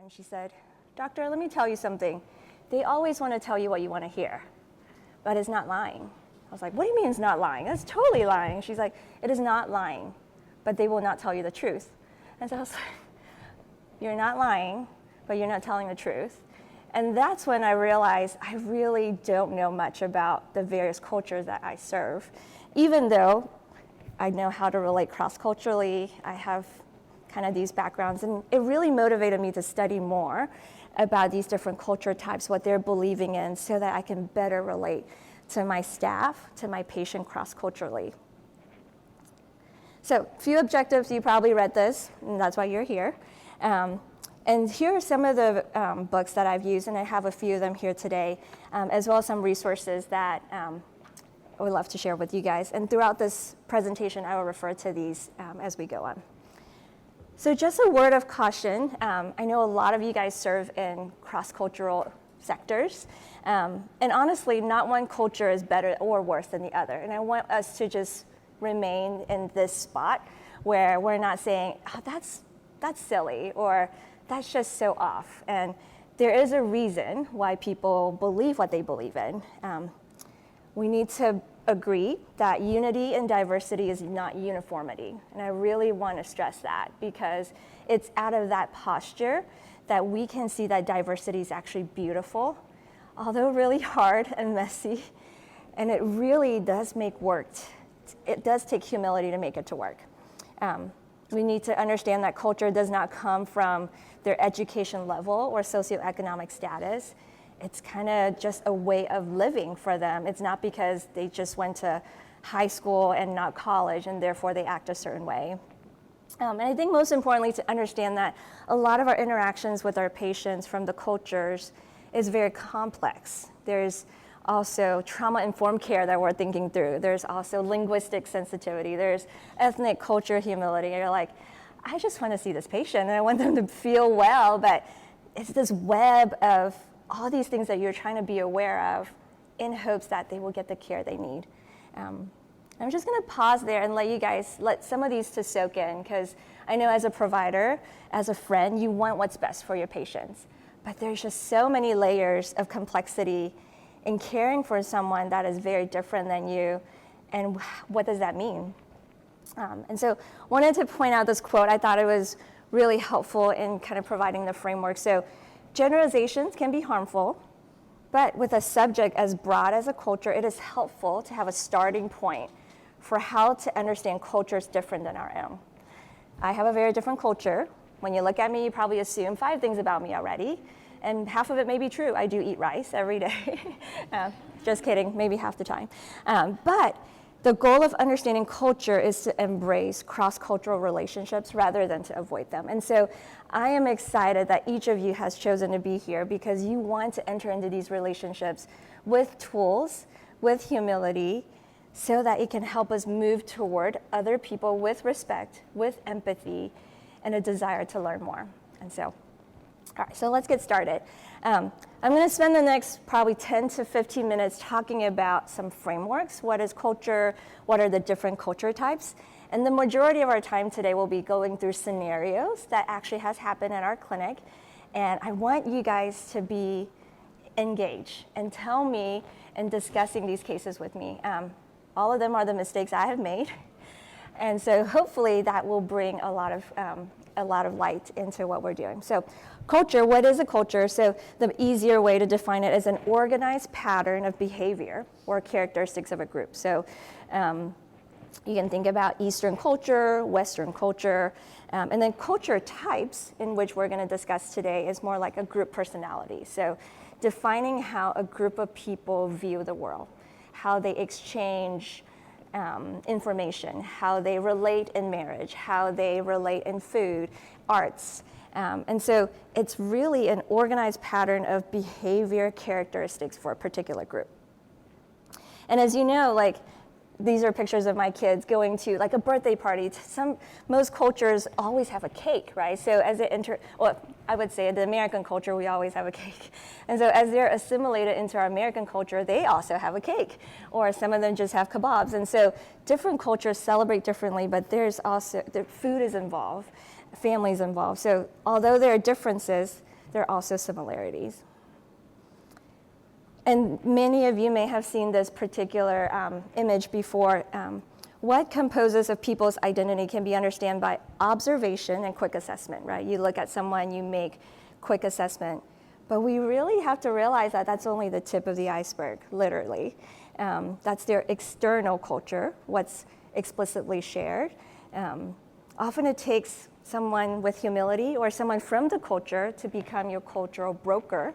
and she said, "Doctor, let me tell you something. They always want to tell you what you want to hear, but it's not lying." I was like, "What do you mean it's not lying? That's totally lying." She's like, "It is not lying, but they will not tell you the truth." And so I was like, "You're not lying, but you're not telling the truth." And that's when I realized I really don't know much about the various cultures that I serve. Even though I know how to relate cross-culturally, I have kind of these backgrounds, and it really motivated me to study more about these different culture types, what they're believing in, so that I can better relate to my staff, to my patient cross-culturally. So, few objectives, you probably read this, and that's why you're here. And here are some of the books that I've used, and I have a few of them here today, as well as some resources that I would love to share with you guys. And throughout this presentation, I will refer to these as we go on. So just a word of caution. I know a lot of you guys serve in cross-cultural sectors. And honestly, not one culture is better or worse than the other. And I want us to just remain in this spot where we're not saying, "Oh, that's silly," or "That's just so off." And there is a reason why people believe what they believe in. We need to agree that unity and diversity is not uniformity. And I really want to stress that, because it's out of that posture that we can see that diversity is actually beautiful, although really hard and messy. And it really does make work. It does take humility to make it to work. We need to understand that culture does not come from their education level or socioeconomic status. It's kind of just a way of living for them. It's not because they just went to high school and not college, and therefore they act a certain way. And I think most importantly to understand that a lot of our interactions with our patients from the cultures is very complex. There's also trauma-informed care that we're thinking through. There's also linguistic sensitivity. There's ethnic culture humility. And you're like, I just want to see this patient and I want them to feel well, but it's this web of all these things that you're trying to be aware of in hopes that they will get the care they need. I'm just going to pause there and let some of these to soak in, because I know as a provider, as a friend, you want what's best for your patients. But there's just so many layers of complexity in caring for someone that is very different than you, and what does that mean? And so wanted to point out this quote. I thought it was really helpful in kind of providing the framework. So generalizations can be harmful, but with a subject as broad as a culture, it is helpful to have a starting point for how to understand cultures different than our own. I have a very different culture. When you look at me, you probably assume 5 things about me already, and half of it may be true. I do eat rice every day. Just kidding, maybe half the time. But the goal of understanding culture is to embrace cross-cultural relationships rather than to avoid them. And so I am excited that each of you has chosen to be here, because you want to enter into these relationships with tools, with humility, so that it can help us move toward other people with respect, with empathy, and a desire to learn more. And so, all right, so let's get started. I'm going to spend the next probably 10 to 15 minutes talking about some frameworks. What is culture? What are the different culture types? And the majority of our time today will be going through scenarios that actually has happened in our clinic. And I want you guys to be engaged and tell me and discussing these cases with me. All of them are the mistakes I have made. And so hopefully that will bring a lot of light into what we're doing. So culture, what is a culture? So the easier way to define it is an organized pattern of behavior or characteristics of a group. So you can think about Eastern culture, Western culture, and then culture types, in which we're going to discuss today, is more like a group personality. So defining how a group of people view the world, how they exchange information, how they relate in marriage, how they relate in food, arts. And so it's really an organized pattern of behavior characteristics for a particular group. And as you know, like, these are pictures of my kids going to like a birthday party. Most cultures always have a cake, right? So as they I would say in the American culture, we always have a cake. And so as they're assimilated into our American culture, they also have a cake, or some of them just have kebabs. And so different cultures celebrate differently, but there's also, food is involved, families involved. So although there are differences, there are also similarities. And many of you may have seen this particular image before. What composes of people's identity can be understood by observation and quick assessment, right? You look at someone, you make quick assessment. But we really have to realize that that's only the tip of the iceberg, literally. That's their external culture, what's explicitly shared. Often it takes someone with humility or someone from the culture to become your cultural broker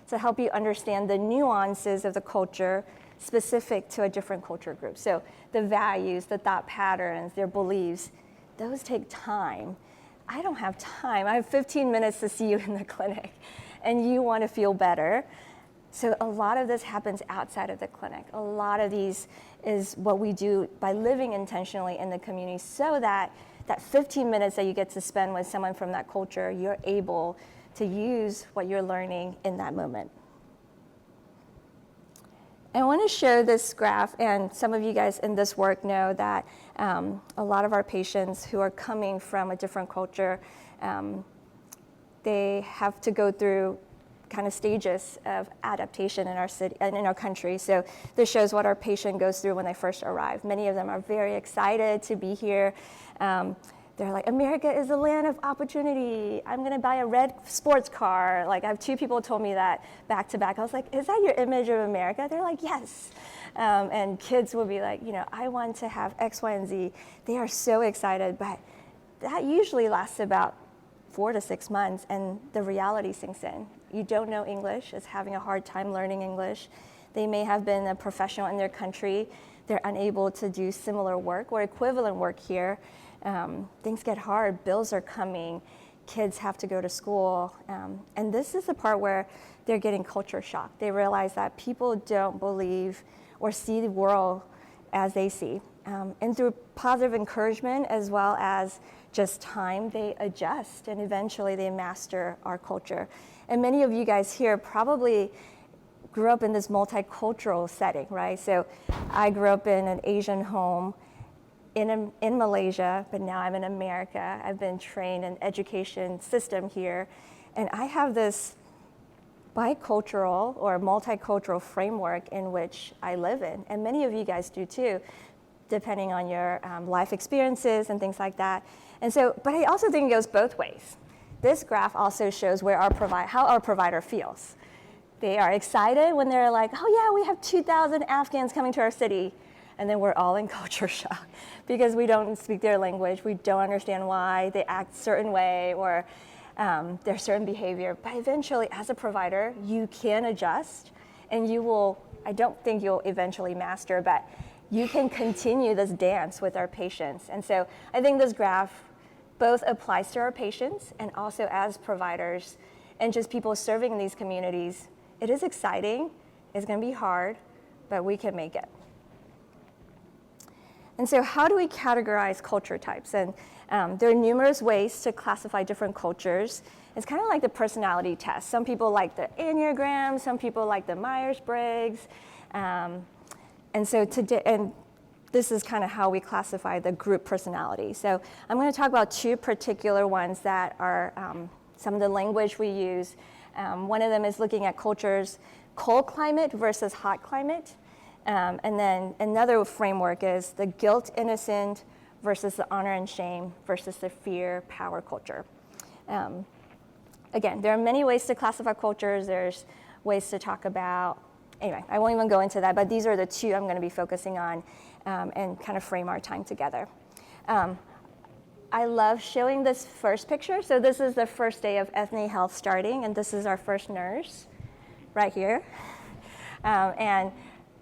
to help you understand the nuances of the culture specific to a different culture group. So the values, the thought patterns, their beliefs, those take time. I don't have time. I have 15 minutes to see you in the clinic, and you want to feel better. So a lot of this happens outside of the clinic. A lot of these is what we do by living intentionally in the community, so that 15 minutes that you get to spend with someone from that culture, you're able to use what you're learning in that moment. I want to show this graph, and some of you guys in this work know that a lot of our patients who are coming from a different culture, they have to go through kind of stages of adaptation in our city and in our country. So this shows what our patient goes through when they first arrive. Many of them are very excited to be here. They're like, America is a land of opportunity. I'm gonna buy a red sports car. Like, I have two people told me that back to back. I was like, is that your image of America? They're like, yes. And kids will be like, I want to have X, Y, and Z. They are so excited, but that usually lasts about 4 to 6 months, and the reality sinks in. You don't know English, is having a hard time learning English. They may have been a professional in their country. They're unable to do similar work or equivalent work here. Things get hard, bills are coming, kids have to go to school. And this is the part where they're getting culture shock. They realize that people don't believe or see the world as they see. And through positive encouragement as well as just time, they adjust and eventually they master our culture. And many of you guys here probably grew up in this multicultural setting, right? So I grew up in an Asian home in Malaysia, but now I'm in America. I've been trained in education system here, and I have this bicultural or multicultural framework in which I live in, and many of you guys do too, depending on your life experiences and things like that. And so, but I also think it goes both ways. This graph also shows where how our provider feels. They are excited when they're like, oh yeah, we have 2,000 Afghans coming to our city. And then we're all in culture shock because we don't speak their language. We don't understand why they act a certain way or their certain behavior. But eventually, as a provider, you can adjust and you will, I don't think you'll eventually master, but you can continue this dance with our patients. And so I think this graph both applies to our patients and also as providers and just people serving in these communities. It is exciting, it's gonna be hard, but we can make it. And so how do we categorize culture types? And there are numerous ways to classify different cultures. It's kind of like the personality test. Some people like the Enneagram, some people like the Myers-Briggs. And so today, and this is kind of how we classify the group personality. So I'm going to talk about two particular ones that are some of the language we use. One of them is looking at cultures, cold climate versus hot climate. And then another framework is the guilt innocent versus the honor and shame versus the fear power culture. Again, there are many ways to classify cultures. There's ways to talk about, anyway, I won't even go into that, but these are the two I'm going to be focusing on and kind of frame our time together. I love showing this first picture. So this is the first day of Ethne Health starting, and this is our first nurse right here. And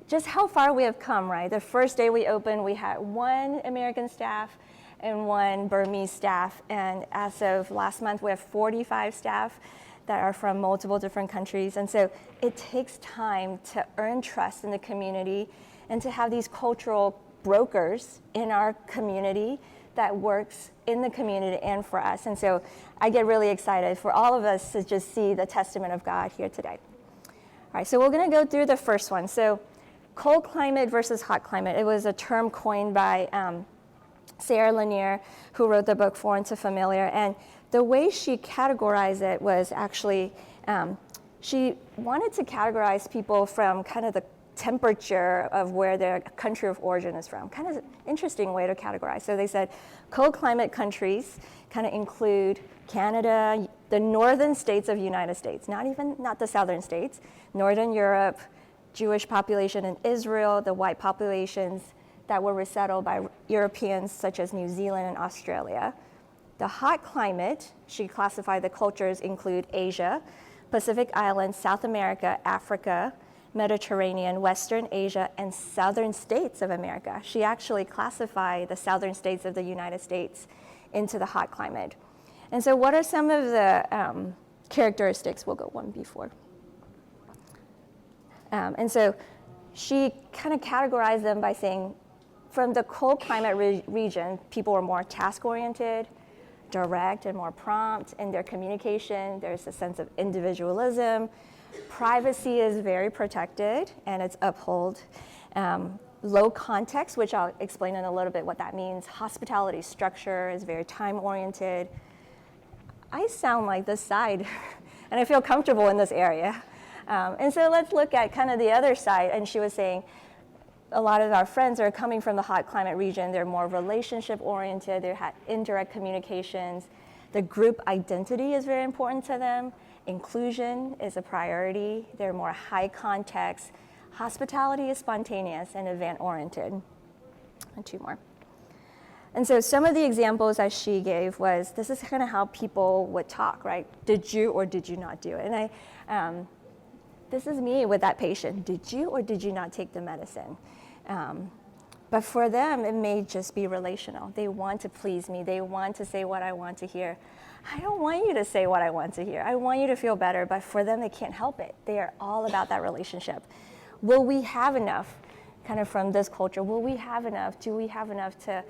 just how far we have come, right? The first day we opened, we had 1 American staff and 1 Burmese staff. And as of last month, we have 45 staff that are from multiple different countries. And so it takes time to earn trust in the community and to have these cultural brokers in our community that works in the community and for us. And so I get really excited for all of us to just see the testament of God here today. All right, so we're gonna go through the first one. So cold climate versus hot climate. It was a term coined by Sarah Lanier, who wrote the book Foreign to Familiar. And the way she categorized it was actually, she wanted to categorize people from kind of the temperature of where their country of origin is from. Kind of an interesting way to categorize. So they said cold climate countries kind of include Canada, the northern states of the United States, not the southern states, Northern Europe, Jewish population in Israel, the white populations that were resettled by Europeans such as New Zealand and Australia. The hot climate, she classified the cultures include Asia, Pacific Islands, South America, Africa, Mediterranean, Western Asia, and southern states of America. She actually classified the southern states of the United States into the hot climate. And so what are some of the characteristics? We'll go one before. And so she kind of categorized them by saying, from the cold climate region, people are more task-oriented, direct, and more prompt in their communication. There's a sense of individualism. Privacy is very protected, and it's upheld. Low context, which I'll explain in a little bit what that means. Hospitality structure is very time-oriented. I sound like this side, and I feel comfortable in this area. And so let's look at kind of the other side. And she was saying, a lot of our friends are coming from the hot climate region. They're more relationship-oriented. They have indirect communications. The group identity is very important to them. Inclusion is a priority. They're more high context. Hospitality is spontaneous and event-oriented. And two more. And so some of the examples that she gave was, this is kind of how people would talk, right? Did you or did you not do it? And this is me with that patient. Did you or did you not take the medicine? But for them, it may just be relational. They want to please me. They want to say what I want to hear. I don't want you to say what I want to hear. I want you to feel better, but for them, they can't help it. They are all about that relationship. Will we have enough, kind of from this culture? Will we have enough? Do we have enough to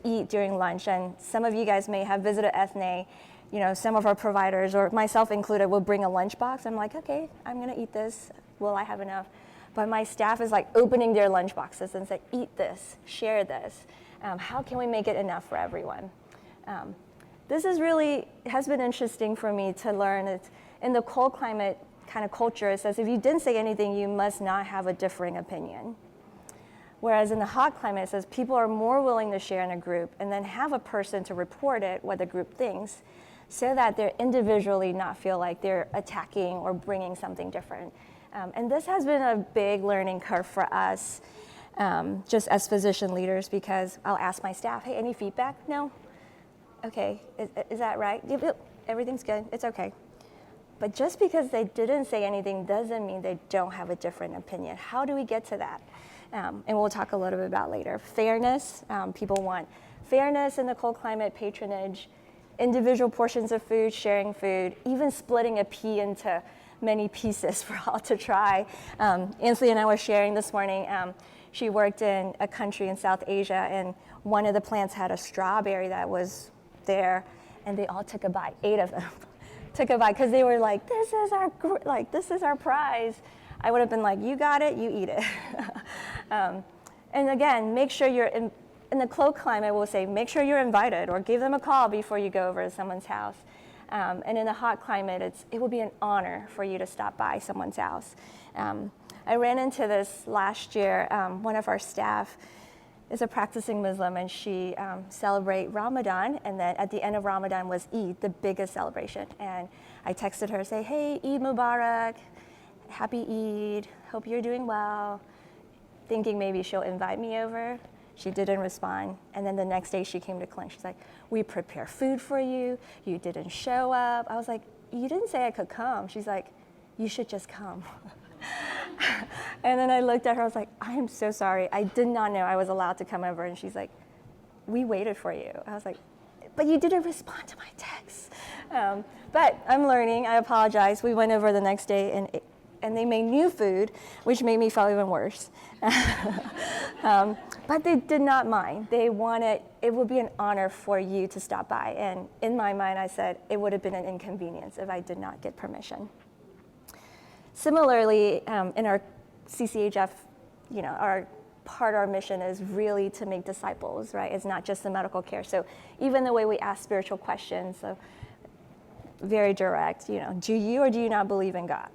eat during lunch? And some of you guys may have visited Ethne. You know, some of our providers, or myself included, will bring a lunchbox. I'm like, okay, I'm gonna eat this. Will I have enough? But my staff is like opening their lunchboxes and say, eat this, share this. How can we make it enough for everyone? This has been interesting for me to learn. It's in the cold climate kind of culture, it says if you didn't say anything, you must not have a differing opinion. Whereas in the hot climate, it says people are more willing to share in a group and then have a person to report it, what the group thinks, so that they're individually not feel like they're attacking or bringing something different. And this has been a big learning curve for us, just as physician leaders, because I'll ask my staff, hey, any feedback? No? Okay, is that right? Yep, everything's good, it's okay. But just because they didn't say anything doesn't mean they don't have a different opinion. How do we get to that? And we'll talk a little bit about later. Fairness, people want fairness in the cold climate, patronage, individual portions of food, sharing food, even splitting a pea into many pieces for all to try. Ansley and I were sharing this morning. She worked in a country in South Asia, and one of the plants had a strawberry that was there, and they all took a bite, 8 of them. Took a bite because they were like, this is our prize. I would have been like, you got it, you eat it. And again, make sure you're in the cold climate, we'll say, make sure you're invited or give them a call before you go over to someone's house. And in the hot climate, it will be an honor for you to stop by someone's house. I ran into this last year. One of our staff is a practicing Muslim, and she celebrate Ramadan, and then at the end of Ramadan was Eid, the biggest celebration. And I texted her, say, hey, Eid Mubarak, happy Eid, hope you're doing well, thinking maybe she'll invite me over. She didn't respond. And then the next day she came to clinic. She's like, we prepare food for you. You didn't show up. I was like, you didn't say I could come. She's like, you should just come. And then I looked at her. I was like, I am so sorry. I did not know I was allowed to come over. And she's like, we waited for you. I was like, but you didn't respond to my text. But I'm learning. I apologize. We went over the next day, and they made new food, which made me feel even worse. But they did not mind. They wanted, it would be an honor for you to stop by. And in my mind, I said, it would have been an inconvenience if I did not get permission. Similarly, in our CCHF, our part of our mission is really to make disciples, right? It's not just the medical care. So even the way we ask spiritual questions, so very direct, do you or do you not believe in God?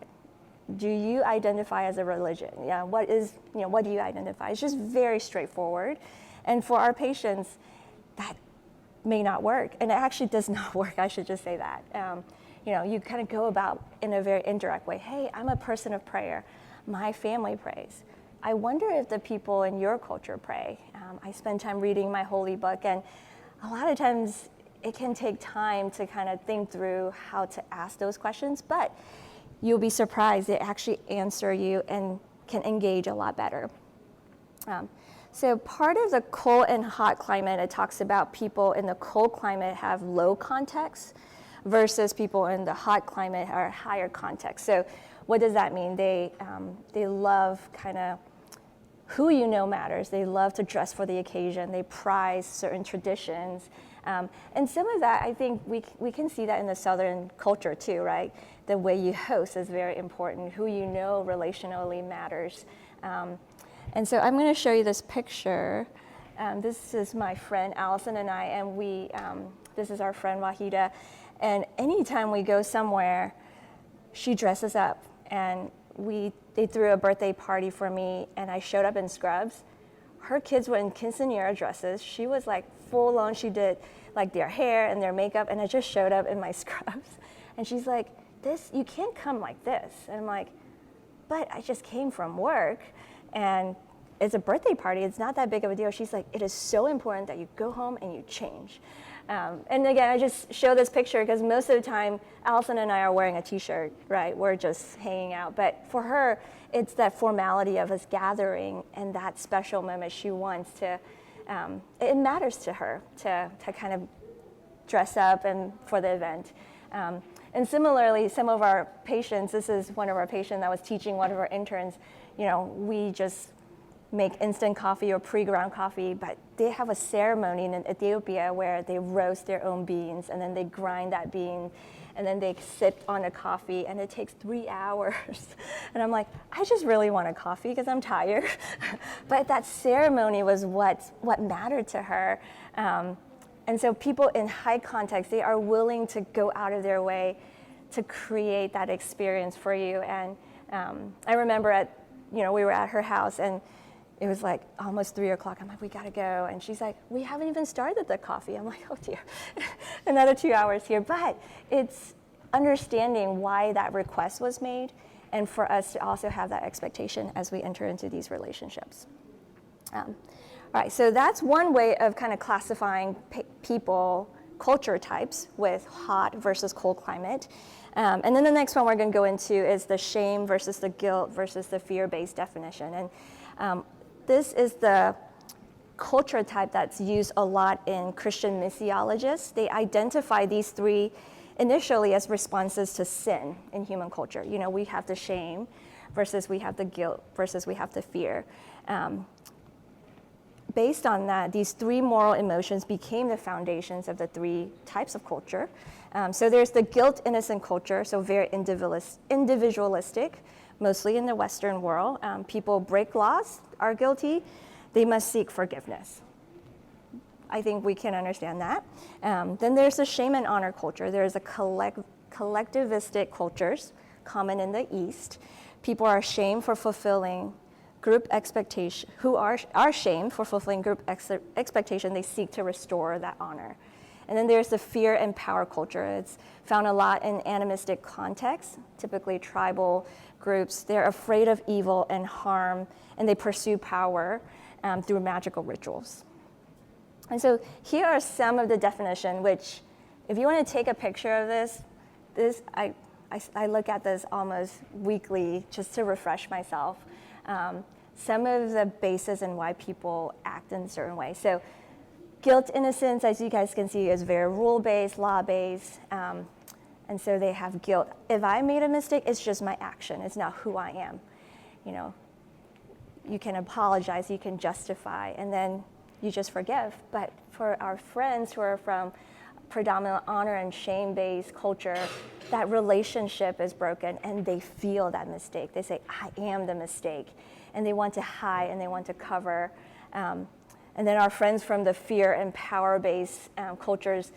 Do you identify as a religion? Yeah, what do you identify? It's just very straightforward. And for our patients, that may not work. And it actually does not work, I should just say that. You kind of go about in a very indirect way. Hey, I'm a person of prayer. My family prays. I wonder if the people in your culture pray. I spend time reading my holy book, and a lot of times it can take time to kind of think through how to ask those questions, but you'll be surprised they actually answer you and can engage a lot better. So part of the cold and hot climate, it talks about people in the cold climate have low context versus people in the hot climate are higher context. So what does that mean? They love kind of who matters. They love to dress for the occasion. They prize certain traditions. And some of that, I think we can see that in the Southern culture too, right? The way you host is very important. Who relationally matters. And so I'm going to show you this picture. This is my friend Allison and I, and this is our friend Wahida. And anytime we go somewhere, she dresses up. And they threw a birthday party for me, and I showed up in scrubs. Her kids were in quinceañera dresses. She was like full on. She did like their hair and their makeup, and I just showed up in my scrubs. And she's like, you can't come like this. And I'm like, but I just came from work, and it's a birthday party. It's not that big of a deal. She's like, it is so important that you go home and you change. And again, I just show this picture because most of the time, Allison and I are wearing a t-shirt, right? We're just hanging out. But for her, it's that formality of us gathering and that special moment she wants to, it matters to her to kind of dress up and for the event. And similarly, some of our patients, this is one of our patients that was teaching one of our interns, we just make instant coffee or pre-ground coffee, but they have a ceremony in Ethiopia where they roast their own beans and then they grind that bean and then they sip on a coffee and it takes 3 hours. And I'm like, I just really want a coffee because I'm tired. But that ceremony was what mattered to her. And so people in high context, they are willing to go out of their way to create that experience for you. And I remember we were at her house and it was like almost 3 o'clock. I'm like, we gotta go. And she's like, we haven't even started the coffee. I'm like, oh dear, another 2 hours here. But it's understanding why that request was made and for us to also have that expectation as we enter into these relationships. All right, so that's one way of kind of classifying people, culture types with hot versus cold climate. And then the next one we're gonna go into is the shame versus the guilt versus the fear-based definition. And this is the culture type that's used a lot in Christian missiologists. They identify these three initially as responses to sin in human culture. We have the shame versus we have the guilt versus we have the fear. Based on that, these three moral emotions became the foundations of the three types of culture. So there's the guilt-innocent culture, so very individualistic, mostly in the Western world. People break laws, are guilty, they must seek forgiveness. I think we can understand that. Then there's the shame and honor culture. There's a collectivistic cultures, common in the East. People are shamed for fulfilling group expectation, who are shamed for fulfilling group expectation, they seek to restore that honor. And then there's the fear and power culture. It's found a lot in animistic contexts, typically tribal groups. They're afraid of evil and harm, and they pursue power through magical rituals. And so here are some of the definition, which if you want to take a picture of this, I look at this almost weekly just to refresh myself. Some of the basis in why people act in a certain way. So guilt, innocence, as you guys can see, is very rule-based, law-based, and so they have guilt. If I made a mistake, it's just my action. It's not who I am. You can apologize, you can justify, and then you just forgive. But for our friends who are from predominant honor and shame-based culture, that relationship is broken, and they feel that mistake. They say, I am the mistake. and they want to hide and they want to cover. And then our friends from the fear and power-based cultures,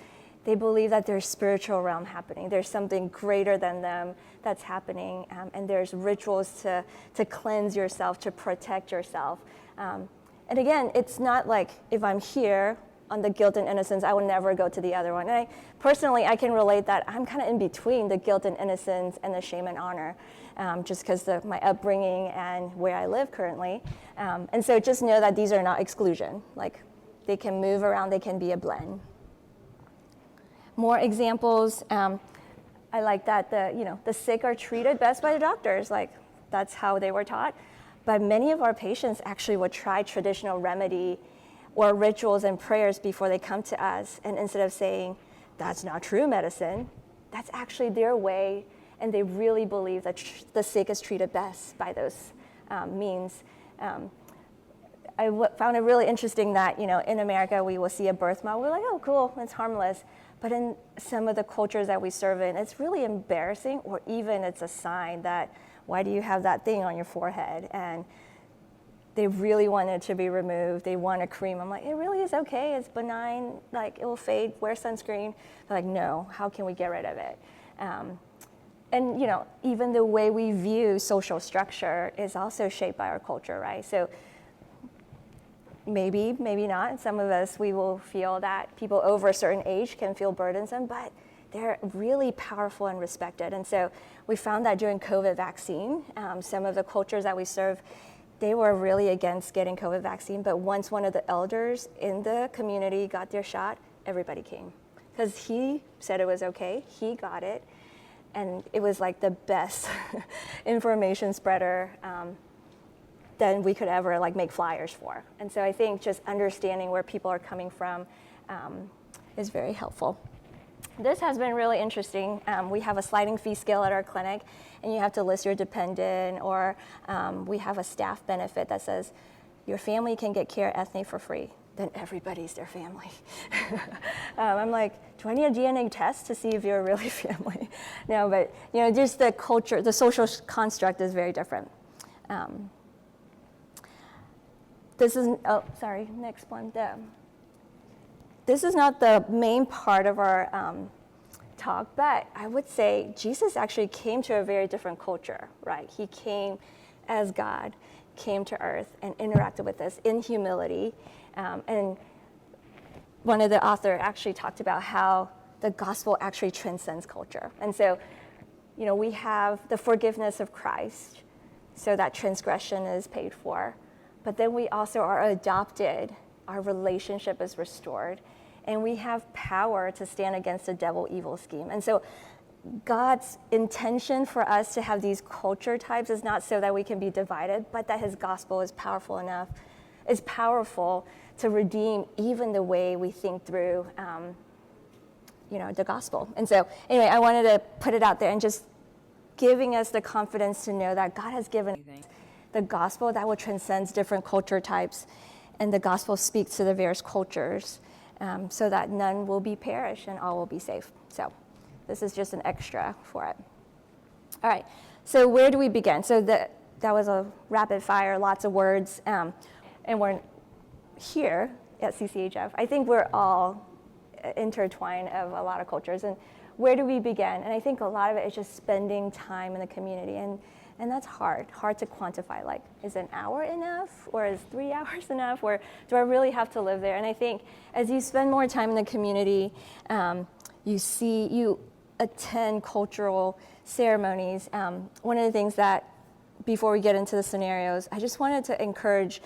they believe that there's spiritual realm happening. There's something greater than them that's happening, and there's rituals to cleanse yourself, to protect yourself. And again, it's not like if I'm here on the guilt and innocence, I will never go to the other one. And personally, I can relate that I'm kind of in between the guilt and innocence and the shame and honor, just because of my upbringing and where I live currently. And so just know that these are not exclusion. Like, they can move around, they can be a blend. More examples, I like that the sick are treated best by the doctors. Like, that's how they were taught. But many of our patients actually would try traditional remedy or rituals and prayers before they come to us. And instead of saying, that's not true medicine, that's actually their way, and they really believe that the sick is treated best by those means. I found it really interesting that, in America, we will see a birth model. We're like, oh, cool, it's harmless. But in some of the cultures that we serve in, it's really embarrassing, or even it's a sign that, why do you have that thing on your forehead? And they really want it to be removed. They want a cream. I'm like, it really is okay. It's benign. Like, it will fade. Wear sunscreen. They're like, no, how can we get rid of it? And, even the way we view social structure is also shaped by our culture, right? So maybe not. Some of us, we will feel that people over a certain age can feel burdensome, but they're really powerful and respected. And so we found that during COVID vaccine, some of the cultures that we serve, they were really against getting COVID vaccine, but once one of the elders in the community got their shot, everybody came. Because he said it was okay, he got it, and it was like the best information spreader than we could ever make flyers for. And so I think just understanding where people are coming from is very helpful. This has been really interesting. We have a sliding fee scale at our clinic, and you have to list your dependent, or we have a staff benefit that says your family can get care at Ethne for free. Then everybody's their family. I'm like, do I need a DNA test to see if you're really family? No, but just the culture, the social construct is very different. This is, next one. This is not the main part of our talk, but I would say Jesus actually came to a very different culture, right? He came as God, came to earth and interacted with us in humility. And one of the authors actually talked about how the gospel actually transcends culture. And so, we have the forgiveness of Christ, so that transgression is paid for. But then we also are adopted, our relationship is restored, and we have power to stand against the devil evil scheme. And so God's intention for us to have these culture types is not so that we can be divided, but that his gospel is powerful to redeem even the way we think through the gospel. And so anyway, I wanted to put it out there and just giving us the confidence to know that God has given the gospel that will transcend different culture types, and the gospel speaks to the various cultures, so that none will be perished and all will be safe. So this is just an extra for it. All right, so where do we begin? So that was a rapid fire, lots of words, and we're here at CCHF. I think we're all intertwined of a lot of cultures, and where do we begin? And I think a lot of it is just spending time in the community, and that's hard to quantify. Like, is an hour enough, or is 3 hours enough, or do I really have to live there? And I think as you spend more time in the community, you attend cultural ceremonies. One of the things that, before we get into the scenarios, I just wanted to encourage,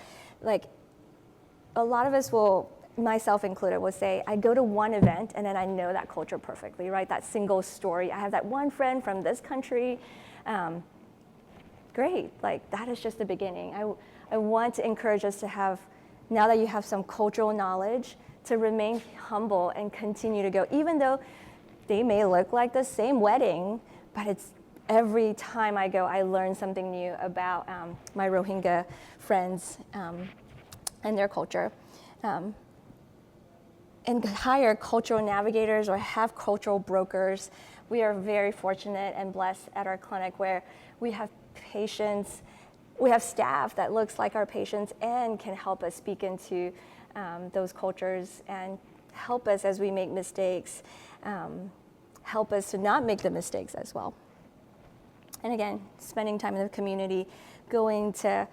a lot of us will, myself included, will say, I go to one event and then I know that culture perfectly, right? That single story. I have that one friend from this country. Great, that is just the beginning. I want to encourage us to have, now that you have some cultural knowledge, to remain humble and continue to go, even though they may look like the same wedding, but it's every time I go, I learn something new about my Rohingya friends and their culture. And hire cultural navigators or have cultural brokers. We are very fortunate and blessed at our clinic where we have patients we have staff that looks like our patients and can help us speak into those cultures and help us as we make mistakes, help us to not make the mistakes as well. And again, spending time in the community, going to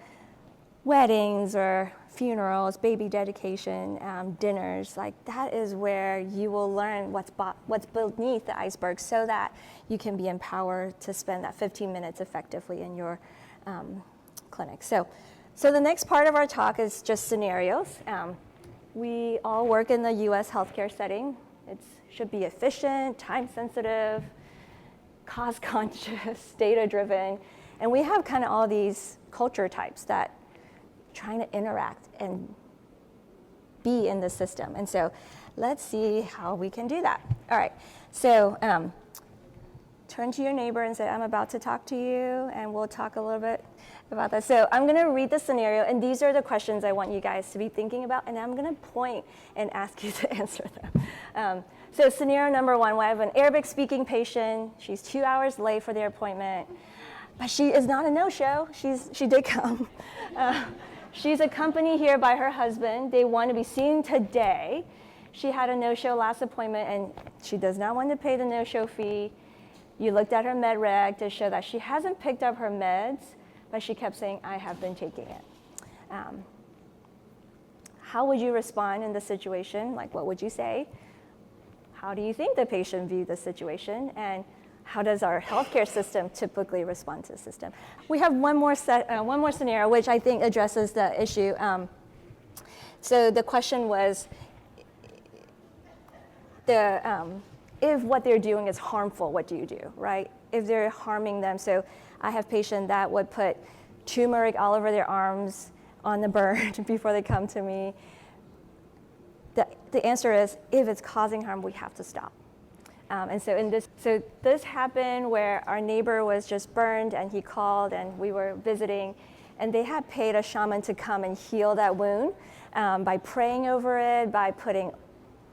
weddings or funerals, baby dedication, dinners, like that is where you will learn what's beneath the iceberg so that you can be empowered to spend that 15 minutes effectively in your clinic. So the next part of our talk is just scenarios. We all work in the US healthcare setting. It should be efficient, time sensitive, cost conscious, data driven, and we have kind of all these culture types that trying to interact and be in the system. And so let's see how we can do that. All right, so turn to your neighbor and say, I'm about to talk to you, and we'll talk a little bit about that. So I'm gonna read the scenario, and these are the questions I want you guys to be thinking about, and I'm gonna point and ask you to answer them. So scenario number one, we have an Arabic speaking patient. She's 2 hours late for their appointment, but she is not a no-show. She did come. She's accompanied here by her husband. They want to be seen today. She had a no-show last appointment, and she does not want to pay the no-show fee. You looked at her med reg to show that she hasn't picked up her meds, but she kept saying, I have been taking it. How would you respond in the situation? Like, what would you say? How do you think the patient viewed the situation? And how does our healthcare system typically respond to the system? We have one more scenario, which I think addresses the issue. So the question was, if what they're doing is harmful, what do you do, right? If they're harming them, so I have patients that would put turmeric all over their arms on the burn before they come to me. The answer is, if it's causing harm, we have to stop. And so this happened where our neighbor was just burned, and he called, and we were visiting, and they had paid a shaman to come and heal that wound by praying over it, by putting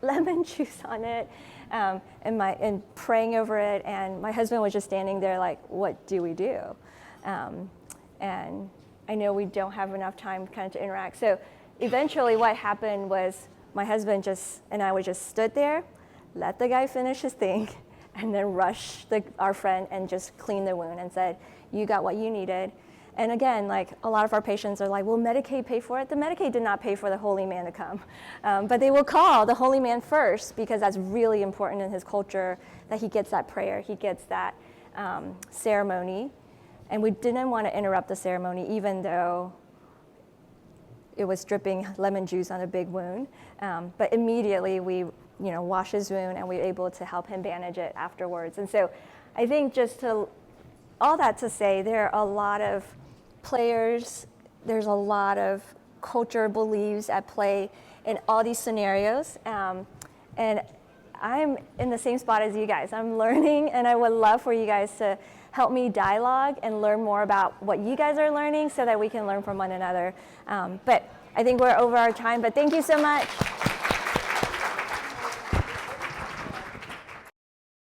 lemon juice on it, and praying over it. And my husband was just standing there like, what do we do? And I know we don't have enough time kind of to interact. So eventually what happened was my husband and I just stood there, let the guy finish his thing, and then rushed our friend and just cleaned the wound and said, you got what you needed. And again, like a lot of our patients are like, will Medicaid pay for it? The Medicaid did not pay for the holy man to come. But they will call the holy man first, because that's really important in his culture, that he gets that prayer, he gets that ceremony. And we didn't want to interrupt the ceremony, even though it was dripping lemon juice on a big wound. But immediately we wash his wound, and we were able to help him bandage it afterwards. And so I think all that to say, there are a lot of players, there's a lot of culture beliefs at play in all these scenarios. And I'm in the same spot as you guys. I'm learning, and I would love for you guys to help me dialogue and learn more about what you guys are learning so that we can learn from one another. But I think we're over our time, but thank you so much.